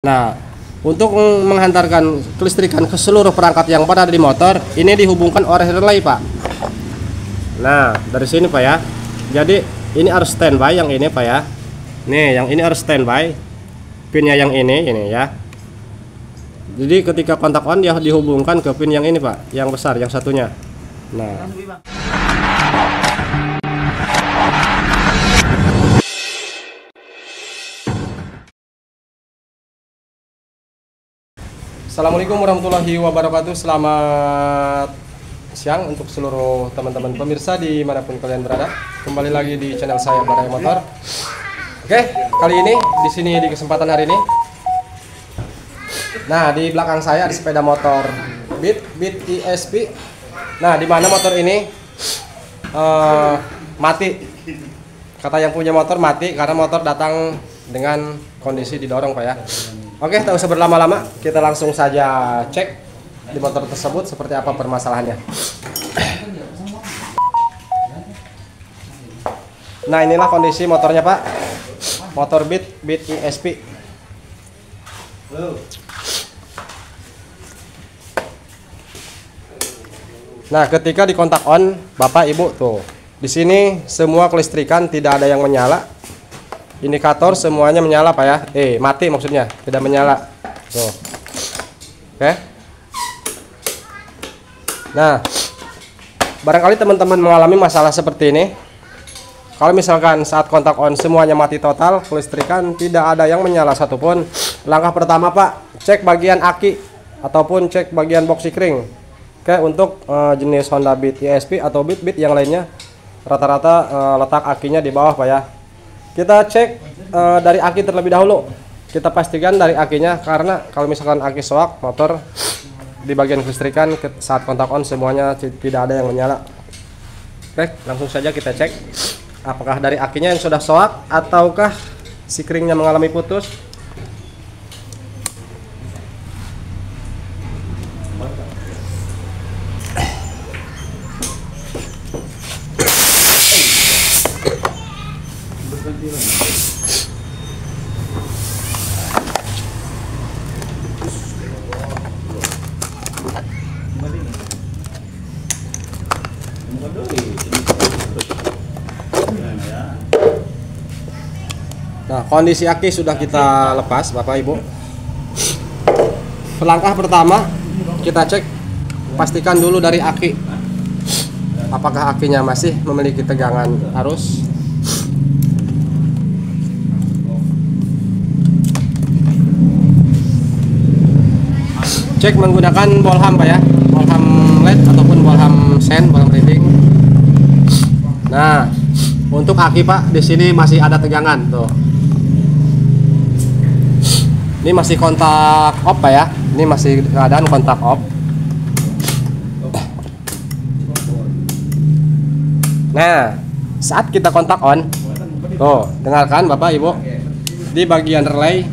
Nah, untuk menghantarkan kelistrikan ke seluruh perangkat yang pada di motor, ini dihubungkan oleh relay, Pak. Nah, dari sini, Pak ya. Jadi, ini harus standby yang ini, Pak ya. Nih, yang ini harus standby. Pinnya yang ini ya. Jadi, ketika kontak on dia dihubungkan ke pin yang ini, Pak, yang besar, yang satunya. Nah, Assalamualaikum warahmatullahi wabarakatuh. Selamat siang untuk seluruh teman-teman pemirsa dimanapun kalian berada. Kembali lagi di channel saya Barai Motor. Oke, kali ini di sini di kesempatan hari ini. Nah, di belakang saya ada sepeda motor Beat ESP. Nah, di mana motor ini mati. Kata yang punya motor mati karena motor datang dengan kondisi didorong, Pak ya. Oke, tak usah berlama-lama, kita langsung saja cek di motor tersebut seperti apa permasalahannya. Nah, inilah kondisi motornya, Pak. Motor Beat ESP. Nah, ketika di kontak on, Bapak Ibu tuh, di sini semua kelistrikan tidak ada yang menyala. Indikator semuanya menyala, Pak ya. Mati maksudnya, tidak menyala. Tuh. Oke. Nah, barangkali teman-teman mengalami masalah seperti ini. Kalau misalkan saat kontak on semuanya mati total, kelistrikan tidak ada yang menyala satupun. Langkah pertama, Pak, cek bagian aki ataupun cek bagian box sikring. Oke, untuk jenis Honda Beat ESP atau Beat yang lainnya, rata-rata letak akinya di bawah, Pak ya. Kita cek dari aki terlebih dahulu. Kita pastikan dari akinya, karena kalau misalkan aki soak, motor di bagian kelistrikan saat kontak on semuanya tidak ada yang menyala. Oke, langsung saja kita cek apakah dari akinya yang sudah soak ataukah sikringnya mengalami putus. Nah, kondisi aki sudah kita lepas, Bapak Ibu. Langkah pertama, kita cek, pastikan dulu dari aki. Apakah akinya masih memiliki tegangan arus? Cek menggunakan bolham, Pak ya. Bolham LED ataupun bolham sen, bolham reading. Nah, untuk aki, Pak, di sini masih ada tegangan tuh. Ini masih kontak off, Pak ya. Ini masih keadaan kontak off. Nah, saat kita kontak on, tuh, dengarkan Bapak Ibu, di bagian relay.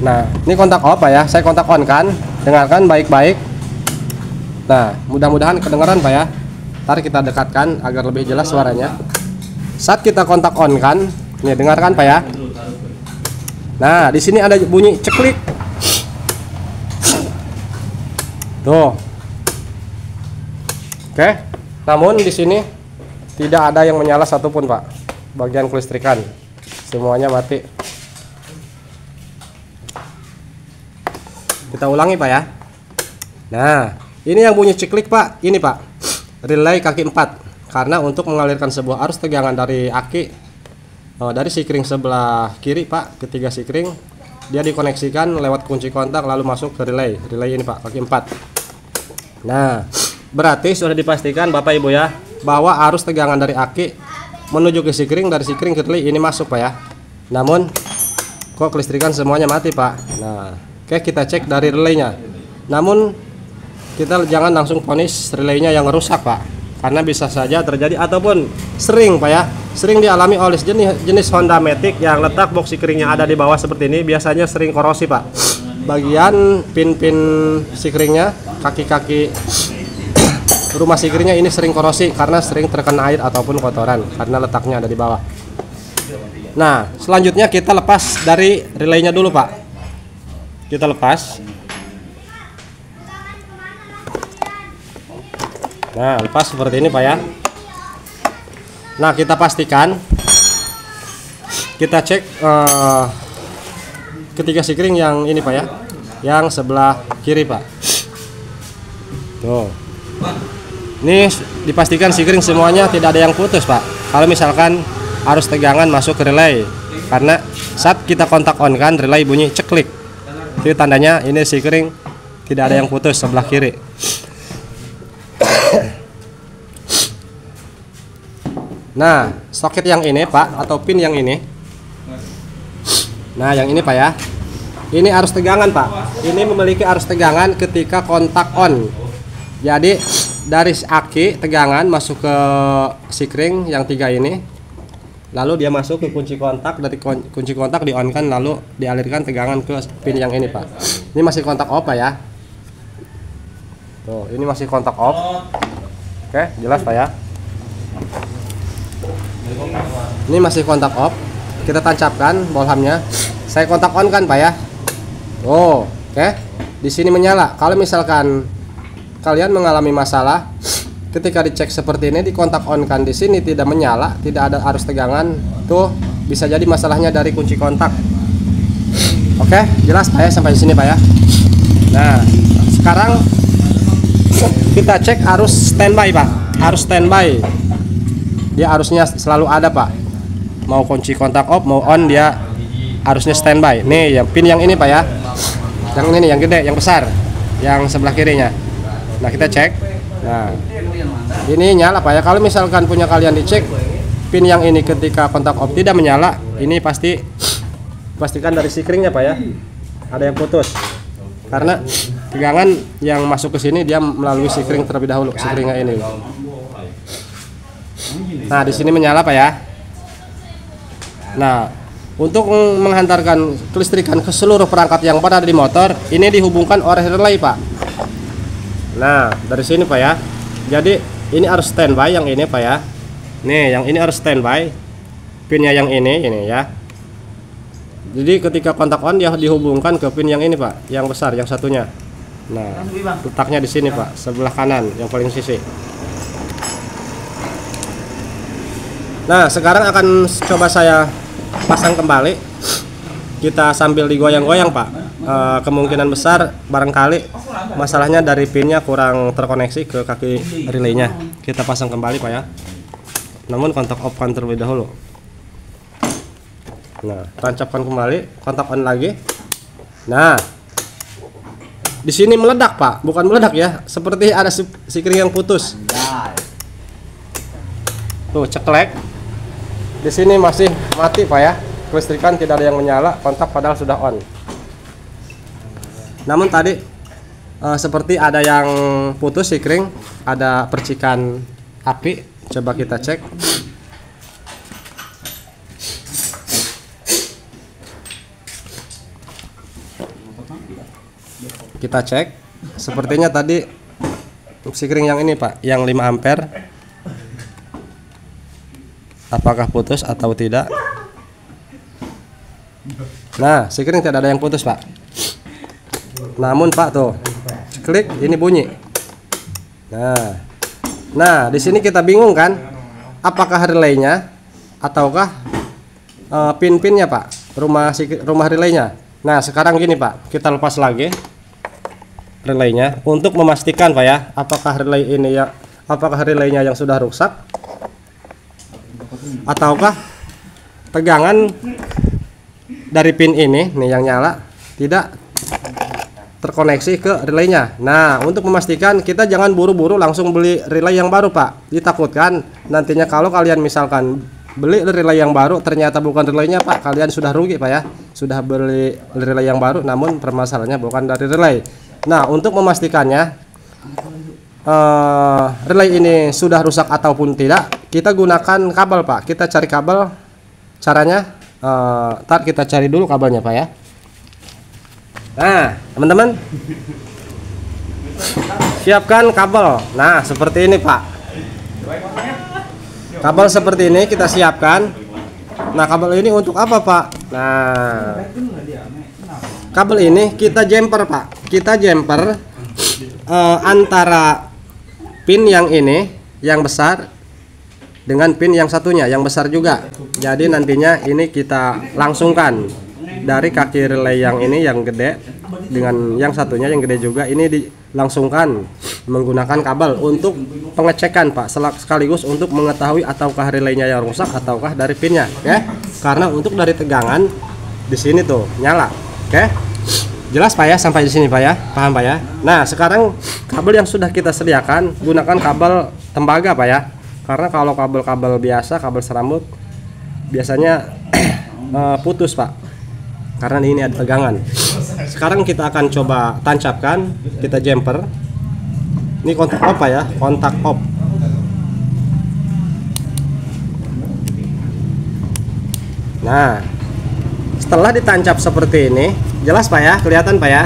Nah, ini kontak off, Pak ya. Saya kontak on kan. Dengarkan baik-baik. Nah, mudah-mudahan kedengaran, Pak ya. Ntar kita dekatkan agar lebih jelas suaranya. Saat kita kontak on kan, nih dengarkan, Pak ya. Nah, di sini ada bunyi ceklik. Tuh. Oke. Namun di sini tidak ada yang menyala satupun, Pak. Bagian kelistrikan semuanya mati. Kita ulangi, Pak ya. Nah, ini yang bunyi ceklik, Pak. Ini, Pak. Relay kaki 4. Karena untuk mengalirkan sebuah arus tegangan dari aki dari sikring sebelah kiri, Pak, ketiga sikring, dia dikoneksikan lewat kunci kontak lalu masuk ke relay ini, Pak, kaki 4. Nah, berarti sudah dipastikan, Bapak Ibu ya, bahwa arus tegangan dari aki menuju ke sikring, dari sikring ke relay ini masuk, Pak ya. Namun kok kelistrikan semuanya mati, Pak. Nah, oke, kita cek dari relaynya. Namun kita jangan langsung vonis relaynya yang rusak, Pak, karena bisa saja terjadi ataupun sering, Pak ya, sering dialami oleh jenis Honda Matic yang letak box sikringnya ada di bawah seperti ini. Biasanya sering korosi, Pak. Bagian pin-pin sikringnya, kaki-kaki rumah sikringnya ini sering korosi karena sering terkena air ataupun kotoran karena letaknya ada di bawah. Nah, selanjutnya kita lepas dari relaynya dulu, Pak. kita lepas. Nah, lepas seperti ini Pak ya. Nah, kita pastikan, kita cek ketiga sikring yang ini Pak ya, yang sebelah kiri Pak. Tuh, ini dipastikan sikring semuanya tidak ada yang putus Pak. Kalau misalkan arus tegangan masuk ke relay, karena saat kita kontak on kan relay bunyi ceklik, itu tandanya ini sikring tidak ada yang putus sebelah kiri. Nah, soket yang ini Pak, atau pin yang ini, nah yang ini Pak ya, ini arus tegangan Pak. Ini memiliki arus tegangan ketika kontak on. Jadi dari aki tegangan masuk ke sikring yang 3 ini, lalu dia masuk ke kunci kontak, dari kunci kontak di on kan, lalu dialirkan tegangan ke pin yang ini Pak. Ini masih kontak off Pak ya. Tuh, ini masih kontak off. Oke, jelas Pak ya. Ini masih kontak off. Kita tancapkan bolhamnya. Saya kontak on kan Pak ya. Oh, oke. Di sini menyala. Kalau misalkan kalian mengalami masalah ketika dicek seperti ini, di kontak on kan di sini tidak menyala, tidak ada arus tegangan, tuh bisa jadi masalahnya dari kunci kontak. Oke, jelas Pak ya sampai di sini Pak ya. Nah, sekarang kita cek arus standby Pak. Arus standby, dia arusnya selalu ada Pak. Mau kunci kontak off mau on, dia arusnya standby. Nih yang pin yang ini Pak ya, yang ini yang gede, yang besar, yang sebelah kirinya. Nah kita cek. Nah ini nyala Pak ya. Kalau misalkan punya kalian dicek pin yang ini ketika kontak off tidak menyala, ini pastikan dari sikringnya Pak ya, ada yang putus. Karena tegangan yang masuk ke sini dia melalui sikring terlebih dahulu, sikringnya ini. Nah di sini menyala Pak ya. Nah, untuk menghantarkan kelistrikan ke seluruh perangkat yang berada di motor, ini dihubungkan oleh relay Pak. Nah, dari sini Pak ya. Jadi ini harus standby yang ini Pak ya. Nih, yang ini harus standby. Pinnya yang ini ya. Jadi ketika kontak on dia dihubungkan ke pin yang ini Pak, yang besar, yang satunya. Nah, letaknya di sini Pak, sebelah kanan, yang paling sisi. Nah, sekarang akan coba saya pasang kembali. Kita sambil digoyang-goyang Pak. Kemungkinan besar barangkali masalahnya dari pinnya kurang terkoneksi ke kaki relaynya. Kita pasang kembali Pak ya. Namun kontak off kan terlebih dahulu. Nah, tancapkan kembali, kontak on lagi. Nah, di sini meledak Pak, bukan meledak ya, seperti ada sikring yang putus. Tuh ceklek. Di sini masih mati Pak ya, kelistrikan tidak ada yang menyala, kontak padahal sudah on. Namun tadi seperti ada yang putus sikring, ada percikan api. Coba kita cek. Kita cek. Sepertinya tadi sikring yang ini Pak, yang 5 ampere. Apakah putus atau tidak? Nah, sikring tidak ada yang putus Pak. Namun Pak tuh, klik ini bunyi. Nah di sini kita bingung kan? Apakah relaynya ataukah pin-pinnya Pak? Rumah relaynya. Nah sekarang gini Pak, kita lepas lagi relaynya untuk memastikan Pak ya, apakah relaynya yang sudah rusak ataukah tegangan dari pin ini nih yang nyala tidak terkoneksi ke relaynya. Nah untuk memastikan kita jangan buru-buru langsung beli relay yang baru Pak. Ditakutkan nantinya kalau kalian misalkan beli relay yang baru ternyata bukan relaynya Pak, kalian sudah rugi Pak ya. Sudah beli relay yang baru namun permasalahannya bukan dari relay. Nah untuk memastikannya relay ini sudah rusak ataupun tidak, kita gunakan kabel Pak. Kita cari kabel. Caranya ntar kita cari dulu kabelnya Pak ya. Nah teman-teman, siapkan kabel. Nah seperti ini Pak, kabel seperti ini kita siapkan. Nah kabel ini untuk apa Pak? Nah kabel ini kita jumper Pak. Kita jumper antara pin yang ini yang besar dengan pin yang satunya yang besar juga. Jadi nantinya ini kita langsungkan dari kaki relay yang ini yang gede dengan yang satunya yang gede juga, ini dilangsungkan menggunakan kabel untuk pengecekan Pak, sekaligus untuk mengetahui ataukah relaynya yang rusak ataukah dari pinnya, oke? Karena untuk dari tegangan di sini tuh nyala, oke? Jelas Pak ya sampai di sini Pak ya, paham Pak ya? Nah sekarang kabel yang sudah kita sediakan gunakan kabel tembaga Pak ya, karena kalau kabel-kabel biasa, kabel serambut biasanya putus Pak, karena ini ada tegangan. Sekarang kita akan coba tancapkan, kita jumper. Ini kontak off Pak ya, kontak off. Nah, setelah ditancap seperti ini, jelas Pak ya, kelihatan Pak ya.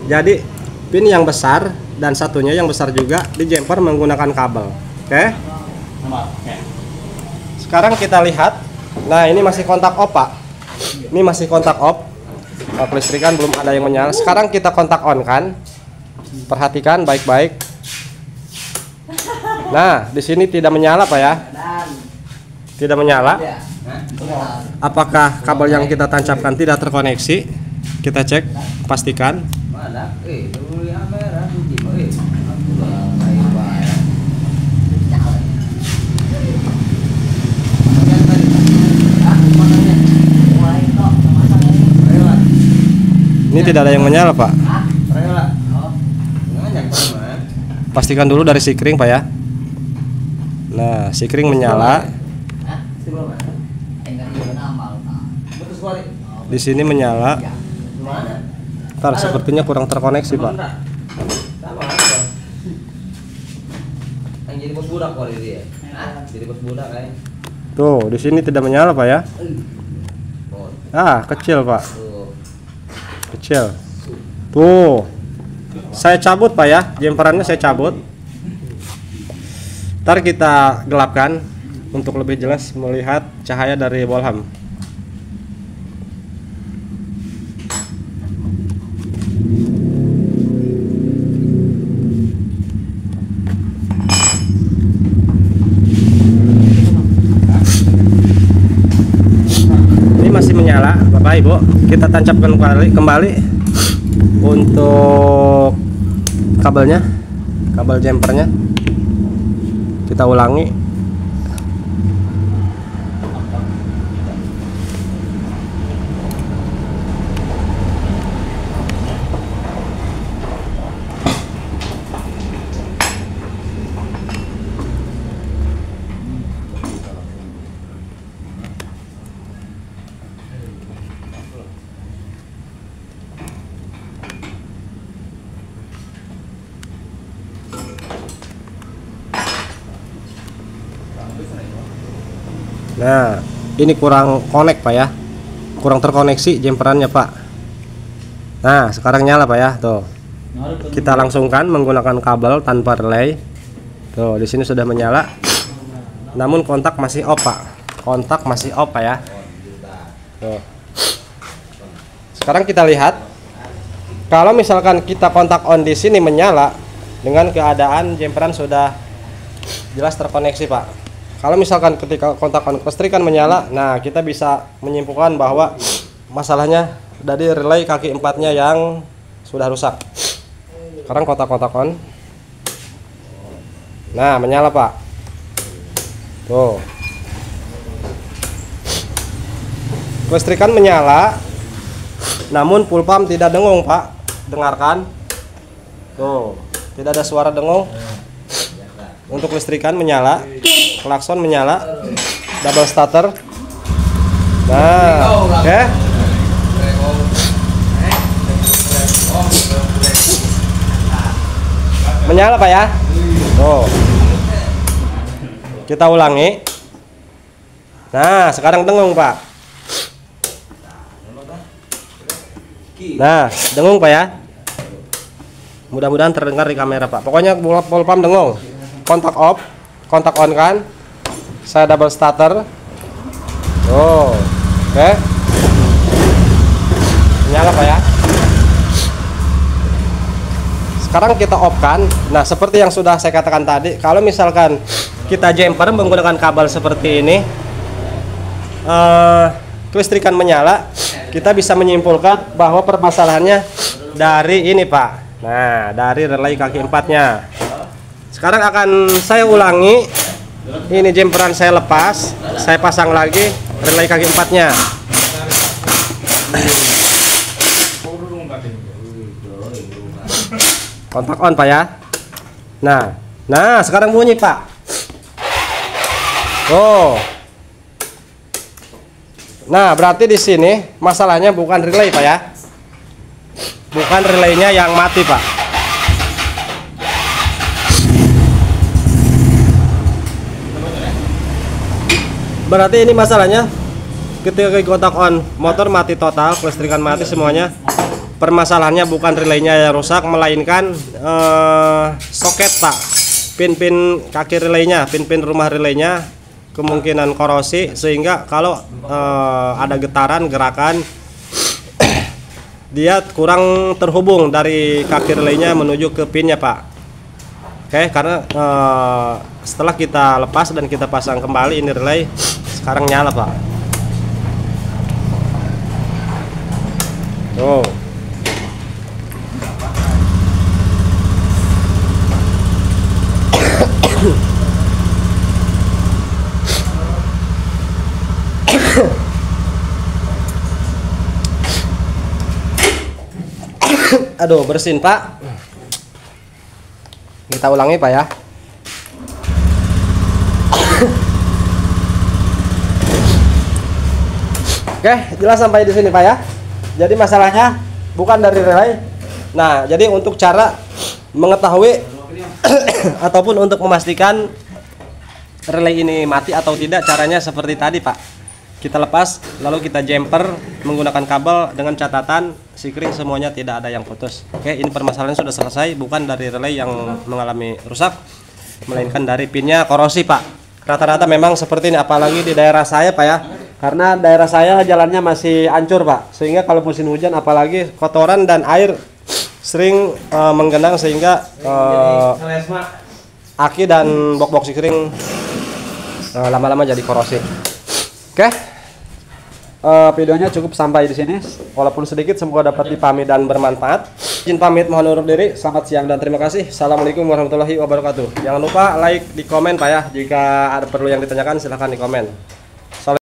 Jadi pin yang besar dan satunya yang besar juga di jumper menggunakan kabel. Oke. Sekarang kita lihat. Nah, ini masih kontak off Pak. Ini masih kontak off. Kelistrikan belum ada yang menyala. Sekarang kita kontak on kan. Perhatikan baik-baik. Nah, di sini tidak menyala Pak ya. Tidak menyala. Apakah kabel yang kita tancapkan tidak terkoneksi? Kita cek, pastikan. Ini tidak ada yang menyala Pak. Pastikan dulu dari sikring Pak ya. Nah, sikring menyala. Di sini menyala. Ntar sepertinya kurang terkoneksi Pak. Tuh, di sini tidak menyala Pak ya. Ah, kecil Pak. Kecil. Tuh. Saya cabut Pak ya, jumperannya saya cabut. Ntar kita gelapkan untuk lebih jelas melihat cahaya dari bolham. Ini masih menyala Bapak Ibu. Kita tancapkan kembali untuk kabelnya, kabel jumpernya. Kita ulangi. Nah, ini kurang connect Pak ya, kurang terkoneksi jumperannya Pak. Nah, sekarang nyala Pak ya, tuh. Kita langsungkan menggunakan kabel tanpa relay. Tuh, di sini sudah menyala. Namun kontak masih off Pak. Kontak masih off Pak ya. Tuh. Sekarang kita lihat, kalau misalkan kita kontak on di sini menyala, dengan keadaan jumperan sudah jelas terkoneksi Pak. Kalau misalkan ketika kontak on kelistrikan menyala, nah kita bisa menyimpulkan bahwa masalahnya dari relay kaki empatnya yang sudah rusak. Sekarang kontak on. Nah, menyala Pak. Tuh. Kelistrikan menyala, namun full pump tidak dengung Pak. Dengarkan. Tuh, tidak ada suara dengung. Untuk listrikan menyala, klakson menyala, double starter. Nah, oke. Menyala Pak ya. Tuh. Kita ulangi. Nah, sekarang dengung Pak. Nah, dengung Pak ya. Mudah-mudahan terdengar di kamera Pak. Pokoknya full pump dengung. Kontak off, kontak on kan. Saya double starter. Oh, oke. Nyala Pak ya. sekarang kita off kan. Nah, seperti yang sudah saya katakan tadi, kalau misalkan kita jumper menggunakan kabel seperti ini, kelistrikan menyala, kita bisa menyimpulkan bahwa permasalahannya dari ini Pak. Nah, dari relay kaki 4-nya. Sekarang akan saya ulangi. Ini jumperan saya lepas, saya pasang lagi relay kaki 4-nya. Kontak on Pak ya. Nah sekarang bunyi Pak. Oh. Nah, berarti di sini masalahnya bukan relay Pak ya. Bukan relaynya yang mati Pak. Berarti ini masalahnya ketika kontak on, motor mati total, kelistrikan mati semuanya. Permasalahannya bukan relaynya yang rusak, melainkan soket Pak. Pin-pin kaki relaynya, pin-pin rumah relaynya kemungkinan korosi, sehingga kalau ada getaran, gerakan, dia kurang terhubung dari kaki relaynya menuju ke pinnya Pak. Oke, karena setelah kita lepas dan kita pasang kembali ini relay, sekarang nyala Pak. Tuh. Aduh, bersin Pak. Kita ulangi Pak ya. Oke, jelas sampai di sini Pak ya. Jadi masalahnya bukan dari relay. Nah, jadi untuk cara mengetahui ataupun untuk memastikan relay ini mati atau tidak, caranya seperti tadi Pak. Kita lepas, lalu kita jumper menggunakan kabel dengan catatan sikring semuanya tidak ada yang putus. Oke, ini permasalahan sudah selesai, bukan dari relay yang mengalami rusak, melainkan dari pinnya korosi Pak. Rata-rata memang seperti ini, apalagi di daerah saya Pak ya. Karena daerah saya jalannya masih hancur Pak, sehingga kalau musim hujan apalagi kotoran dan air sering menggenang sehingga aki dan box-box sikring lama-lama jadi korosi. Oke, videonya cukup sampai di sini. Walaupun sedikit, semoga dapat dipahami dan bermanfaat. Izin pamit, mohon undur diri. Selamat siang dan terima kasih. Assalamualaikum warahmatullahi wabarakatuh. Jangan lupa like, di komen Pak ya. Jika ada perlu yang ditanyakan silahkan di komen.